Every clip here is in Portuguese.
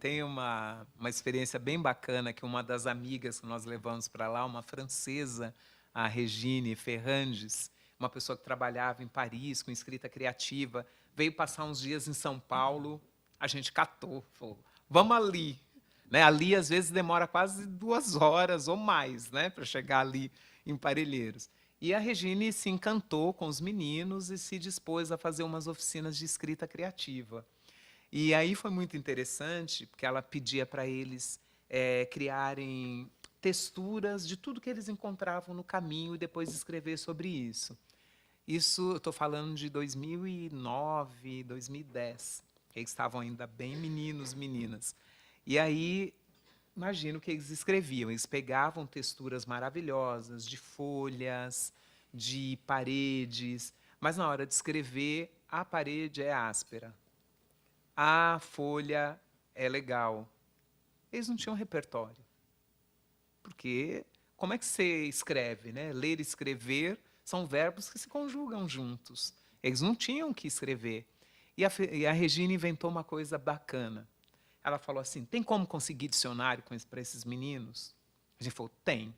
tem uma experiência bem bacana que uma das amigas que nós levamos para lá, uma francesa, a Regine Ferrandes, uma pessoa que trabalhava em Paris com escrita criativa, veio passar uns dias em São Paulo, a gente catou, falou, vamos ali. Né? Ali, às vezes, demora quase 2 horas ou mais, né, para chegar ali em Parelheiros. E a Regine se encantou com os meninos e se dispôs a fazer umas oficinas de escrita criativa. E aí foi muito interessante, porque ela pedia para eles criarem texturas de tudo que eles encontravam no caminho e depois escrever sobre isso. Isso, eu estou falando de 2009, 2010, que eles estavam ainda bem meninos, meninas. E aí, imagino que eles escreviam, eles pegavam texturas maravilhosas de folhas, de paredes, mas na hora de escrever, a parede é áspera, a folha é legal. Eles não tinham repertório. Porque como é que você escreve, né? Ler e escrever são verbos que se conjugam juntos. Eles não tinham que escrever. E a Regina inventou uma coisa bacana. Ela falou assim, tem como conseguir dicionário para esses meninos? A gente falou, tem.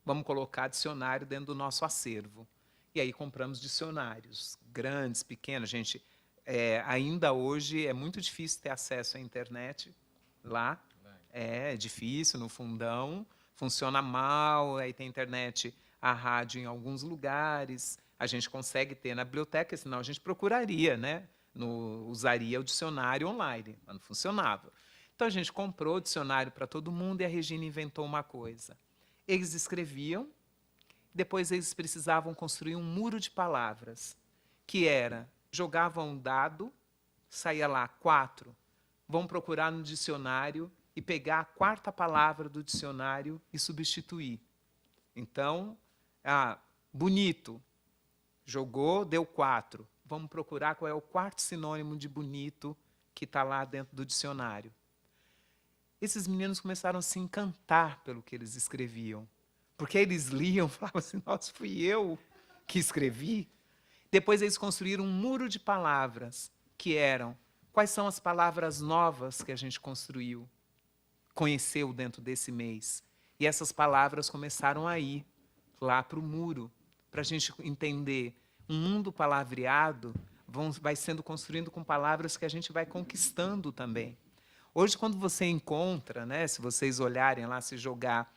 Vamos colocar dicionário dentro do nosso acervo. E aí compramos dicionários, grandes, pequenos. Gente, ainda hoje é muito difícil ter acesso à internet lá. É difícil, no fundão. Funciona mal, aí tem internet, a rádio em alguns lugares. A gente consegue ter na biblioteca, senão a gente procuraria, né? Usaria o dicionário online, mas não funcionava. Então a gente comprou o dicionário para todo mundo e a Regina inventou uma coisa. Eles escreviam, depois eles precisavam construir um muro de palavras, que era, jogavam um dado, saía lá 4, vão procurar no dicionário e pegar a 4ª palavra do dicionário e substituir. Então, bonito, jogou, deu 4. Vamos procurar qual é o 4º sinônimo de bonito que está lá dentro do dicionário. Esses meninos começaram a se encantar pelo que eles escreviam. Porque eles liam e falavam assim, nossa, fui eu que escrevi. Depois eles construíram um muro de palavras, que eram, quais são as palavras novas que a gente construiu, conheceu dentro desse mês. E essas palavras começaram a ir lá para o muro, para a gente entender. Um mundo palavreado vai sendo construído com palavras que a gente vai conquistando também. Hoje, quando você encontra, né, se vocês olharem lá, se jogar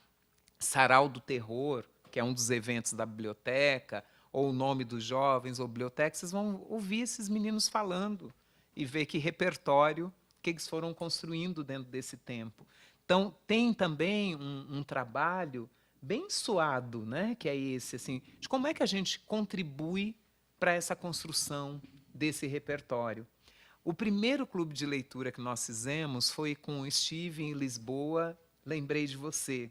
Sarau do Terror, que é um dos eventos da biblioteca, ou o nome dos jovens, ou biblioteca, vocês vão ouvir esses meninos falando e ver que repertório que eles foram construindo dentro desse tempo. Então, tem também um trabalho bem suado, né, que é esse, assim, de como é que a gente contribui para essa construção desse repertório. O primeiro clube de leitura que nós fizemos foi com o Steve em Lisboa, Lembrei de Você,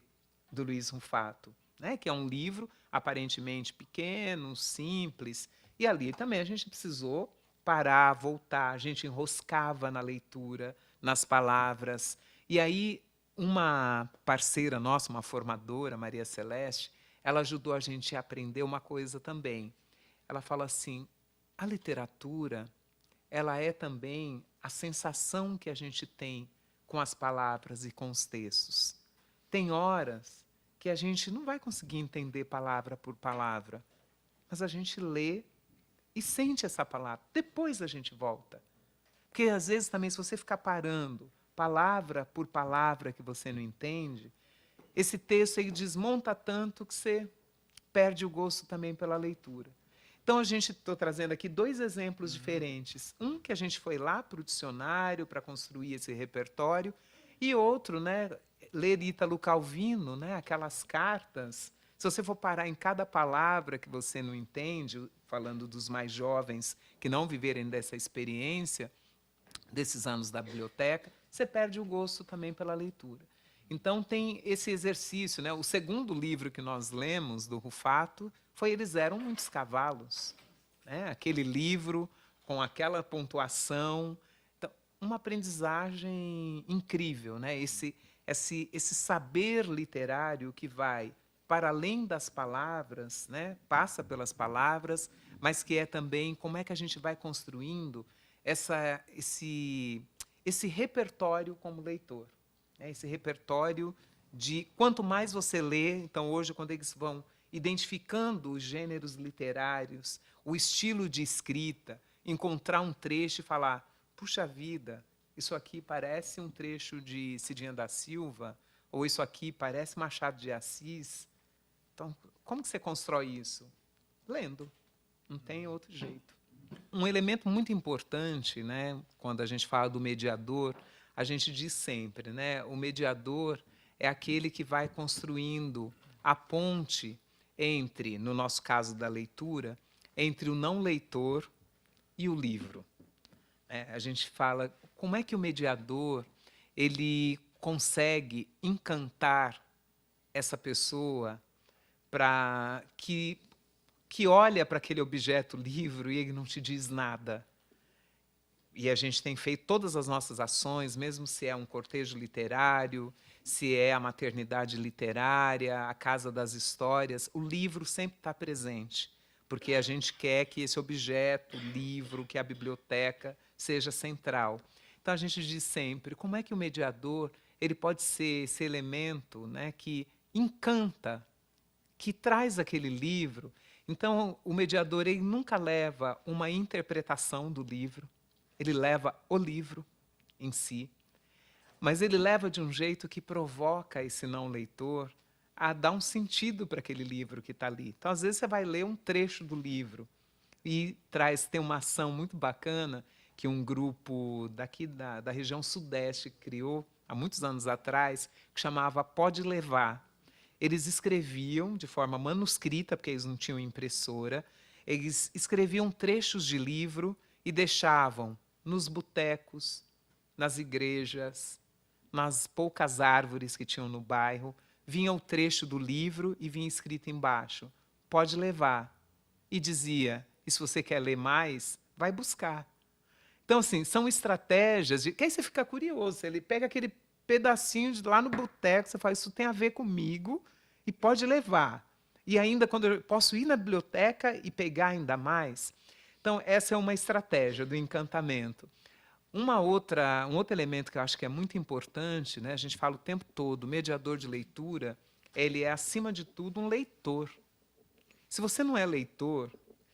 do Luiz Rufato, né, que é um livro aparentemente pequeno, simples, e ali também a gente precisou parar, voltar, a gente enroscava na leitura, nas palavras. E aí uma parceira nossa, uma formadora, Maria Celeste, ela ajudou a gente a aprender uma coisa também. Ela fala assim, a literatura, ela é também a sensação que a gente tem com as palavras e com os textos. Tem horas que a gente não vai conseguir entender palavra por palavra, mas a gente lê e sente essa palavra. Depois a gente volta. Porque, às vezes, também, se você ficar parando, palavra por palavra que você não entende, esse texto ele desmonta tanto que você perde o gosto também pela leitura. Então, a gente estou trazendo aqui 2 exemplos diferentes. Um que a gente foi lá para o dicionário para construir esse repertório, e outro, né, ler Ítalo Calvino, né, aquelas cartas. Se você for parar em cada palavra que você não entende, falando dos mais jovens que não viverem dessa experiência, desses anos da biblioteca, você perde o gosto também pela leitura. Então tem esse exercício, né? O segundo livro que nós lemos do Rufato foi Eles Eram Muitos Cavalos, né? Aquele livro com aquela pontuação, então, uma aprendizagem incrível, né? Esse saber literário que vai para além das palavras, né? Passa pelas palavras, mas que é também como é que a gente vai construindo esse repertório como leitor, né? Esse repertório de quanto mais você lê, então hoje quando eles vão identificando os gêneros literários, o estilo de escrita, encontrar um trecho e falar, puxa vida, isso aqui parece um trecho de Cidinha da Silva, ou isso aqui parece Machado de Assis. Então, como que você constrói isso? Lendo. Não tem outro jeito. Um elemento muito importante, né, quando a gente fala do mediador, a gente diz sempre, né, o mediador é aquele que vai construindo a ponte entre, no nosso caso da leitura, entre o não leitor e o livro. A gente fala como é que o mediador ele consegue encantar essa pessoa para que olha para aquele objeto livro e ele não te diz nada. E a gente tem feito todas as nossas ações, mesmo se é um cortejo literário, se é a maternidade literária, a Casa das Histórias, o livro sempre está presente, porque a gente quer que esse objeto, livro, que a biblioteca, seja central. Então a gente diz sempre, como é que o mediador ele pode ser esse elemento, né, que encanta, que traz aquele livro. Então o mediador ele nunca leva uma interpretação do livro, ele leva o livro em si, mas ele leva de um jeito que provoca esse não leitor a dar um sentido para aquele livro que está ali. Então, às vezes, você vai ler um trecho do livro e tem uma ação muito bacana que um grupo daqui da região sudeste criou há muitos anos atrás, que chamava Pode Levar. Eles escreviam de forma manuscrita, porque eles não tinham impressora, eles escreviam trechos de livro e deixavam nos botecos, nas igrejas, nas poucas árvores que tinham no bairro, vinha o trecho do livro e vinha escrito embaixo, pode levar. E dizia, e se você quer ler mais, vai buscar. Então, assim, são estratégias que aí você fica curioso, ele pega aquele pedacinho de lá no boteco, você fala, isso tem a ver comigo e pode levar. E ainda quando eu posso ir na biblioteca e pegar ainda mais. Então, essa é uma estratégia do encantamento. Um outro elemento que eu acho que é muito importante, né, a gente fala o tempo todo, o mediador de leitura, ele é, acima de tudo, um leitor. Se você não é leitor,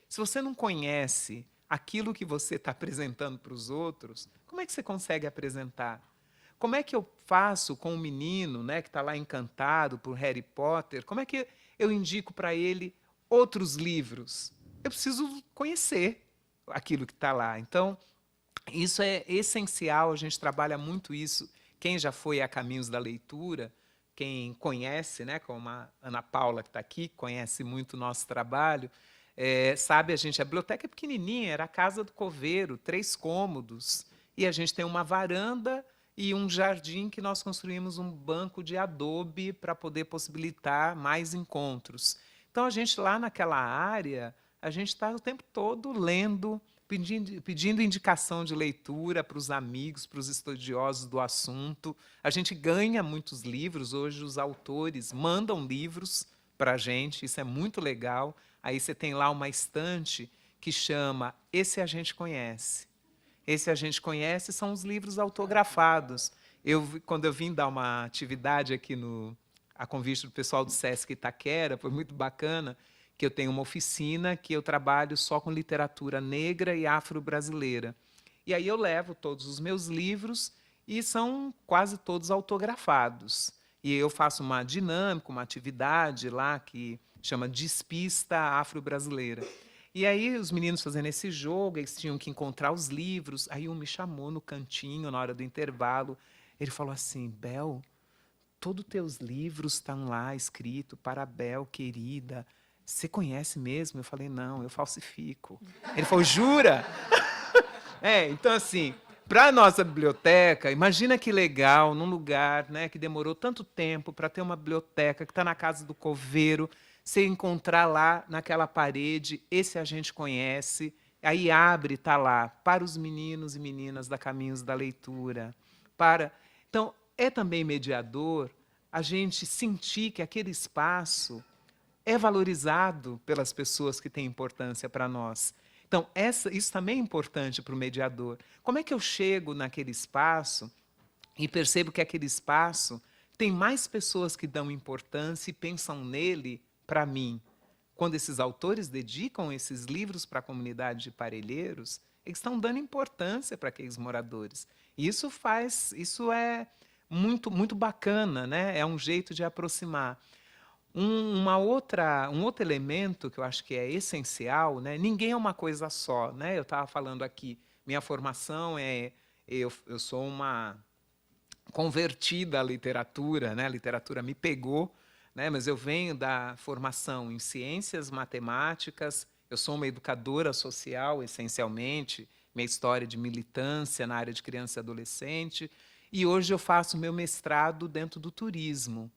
se você não conhece aquilo que você está apresentando para os outros, como é que você consegue apresentar? Como é que eu faço com um menino, né, que está lá encantado por Harry Potter, como é que eu indico para ele outros livros? Eu preciso conhecer aquilo que está lá. Então, isso é essencial, a gente trabalha muito isso. Quem já foi a Caminhos da Leitura, quem conhece, né, como a Ana Paula, que está aqui, conhece muito o nosso trabalho, sabe, a biblioteca é pequenininha, era a casa do coveiro, 3 cômodos, e a gente tem uma varanda e um jardim que nós construímos um banco de adobe para poder possibilitar mais encontros. Então, a gente lá naquela área, a gente está o tempo todo lendo, pedindo indicação de leitura para os amigos, para os estudiosos do assunto. A gente ganha muitos livros, hoje os autores mandam livros para a gente, isso é muito legal. Aí você tem lá uma estante que chama Esse a gente conhece. Esse a gente conhece são os livros autografados. Quando eu vim dar uma atividade aqui a convite do pessoal do Sesc Itaquera, foi muito bacana, que eu tenho uma oficina que eu trabalho só com literatura negra e afro-brasileira. E aí eu levo todos os meus livros e são quase todos autografados. E eu faço uma dinâmica, uma atividade lá que chama Despista Afro-Brasileira. E aí os meninos fazendo esse jogo, eles tinham que encontrar os livros. Aí um me chamou no cantinho, na hora do intervalo. Ele falou assim, Bel, todos os teus livros estão lá escrito para Bel, querida. Você conhece mesmo? Eu falei, não, eu falsifico. Ele falou, jura? Então assim, para a nossa biblioteca, imagina que legal, num lugar, né, que demorou tanto tempo para ter uma biblioteca que está na casa do coveiro, você encontrar lá naquela parede, esse a gente conhece, aí abre, está lá, para os meninos e meninas da Caminhos da Leitura. Então, é também mediador a gente sentir que aquele espaço é valorizado pelas pessoas que têm importância para nós. Então, isso também é importante para o mediador. Como é que eu chego naquele espaço e percebo que aquele espaço tem mais pessoas que dão importância e pensam nele para mim? Quando esses autores dedicam esses livros para a comunidade de Parelheiros, eles estão dando importância para aqueles moradores. E isso é muito bacana, né? É um jeito de aproximar. Um outro elemento que eu acho que é essencial, né? Ninguém é uma coisa só, né? Eu estava falando aqui, minha formação eu sou uma convertida à literatura, né? A literatura me pegou, né? Mas eu venho da formação em ciências matemáticas, eu sou uma educadora social, essencialmente, minha história de militância na área de criança e adolescente, e hoje eu faço meu mestrado dentro do turismo.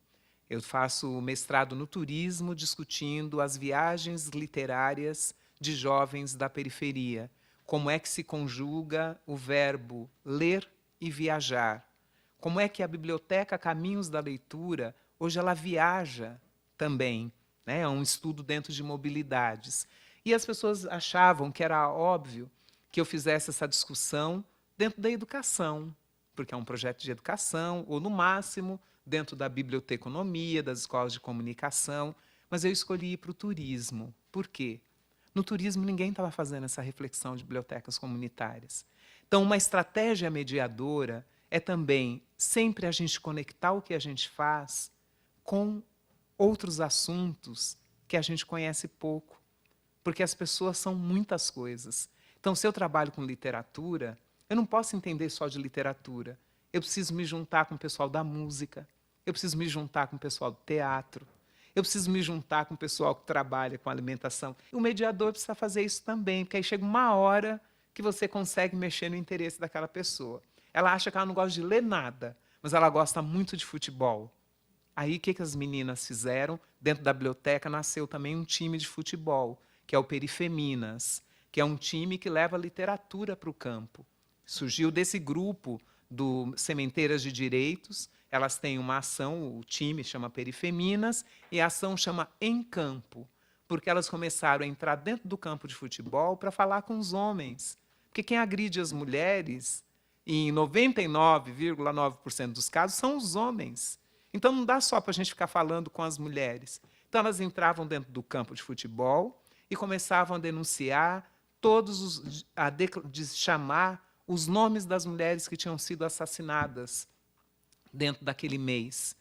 Eu faço mestrado no turismo, discutindo as viagens literárias de jovens da periferia. Como é que se conjuga o verbo ler e viajar? Como é que a biblioteca Caminhos da Leitura, hoje ela viaja também, né? É um estudo dentro de mobilidades. E as pessoas achavam que era óbvio que eu fizesse essa discussão dentro da educação, porque é um projeto de educação, ou no máximo dentro da biblioteconomia, das escolas de comunicação, mas eu escolhi ir para o turismo. Por quê? No turismo ninguém estava fazendo essa reflexão de bibliotecas comunitárias. Então, uma estratégia mediadora é também sempre a gente conectar o que a gente faz com outros assuntos que a gente conhece pouco, porque as pessoas são muitas coisas. Então, se eu trabalho com literatura, eu não posso entender só de literatura. Eu preciso me juntar com o pessoal da música, eu preciso me juntar com o pessoal do teatro, eu preciso me juntar com o pessoal que trabalha com alimentação. O mediador precisa fazer isso também, porque aí chega uma hora que você consegue mexer no interesse daquela pessoa. Ela acha que ela não gosta de ler nada, mas ela gosta muito de futebol. Aí o que as meninas fizeram? Dentro da biblioteca nasceu também um time de futebol, que é o Perifeminas, que é um time que leva literatura para o campo. Surgiu desse grupo do Sementeiras de Direitos. Elas têm uma ação, o time chama Perifeminas, e a ação chama Em Campo, porque elas começaram a entrar dentro do campo de futebol para falar com os homens. Porque quem agride as mulheres, em 99,9% dos casos, são os homens. Então não dá só para a gente ficar falando com as mulheres. Então elas entravam dentro do campo de futebol e começavam a denunciar de chamar os nomes das mulheres que tinham sido assassinadas dentro daquele mês.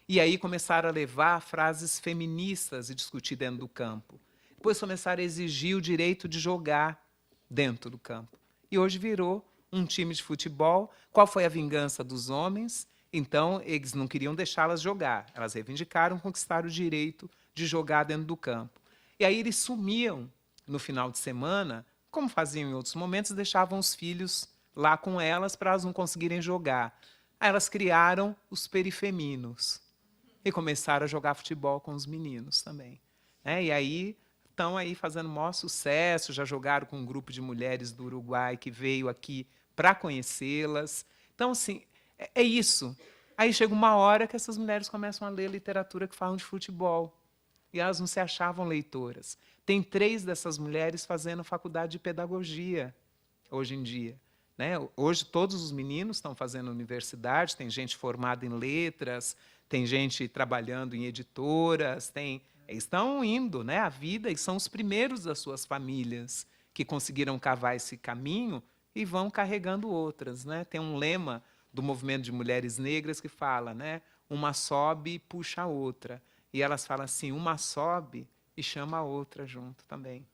E aí começaram a levar frases feministas e discutir dentro do campo. Depois começaram a exigir o direito de jogar dentro do campo. E hoje virou um time de futebol. Qual foi a vingança dos homens? Então, eles não queriam deixá-las jogar. Elas reivindicaram conquistar o direito de jogar dentro do campo. E aí eles sumiam no final de semana, como faziam em outros momentos, deixavam os filhos lá com elas para elas não conseguirem jogar. Aí elas criaram os perifeminos e começaram a jogar futebol com os meninos também. E aí estão aí fazendo o maior sucesso, já jogaram com um grupo de mulheres do Uruguai que veio aqui para conhecê-las. Então, assim, é isso. Aí chega uma hora que essas mulheres começam a ler literatura que falam de futebol. E elas não se achavam leitoras. Tem 3 dessas mulheres fazendo faculdade de pedagogia hoje em dia. Hoje todos os meninos estão fazendo universidade, tem gente formada em letras, tem gente trabalhando em editoras, eles estão indo, à vida e são os primeiros das suas famílias que conseguiram cavar esse caminho e vão carregando outras. Tem um lema do movimento de mulheres negras que fala, uma sobe e puxa a outra. E elas falam assim, uma sobe e chama a outra junto também.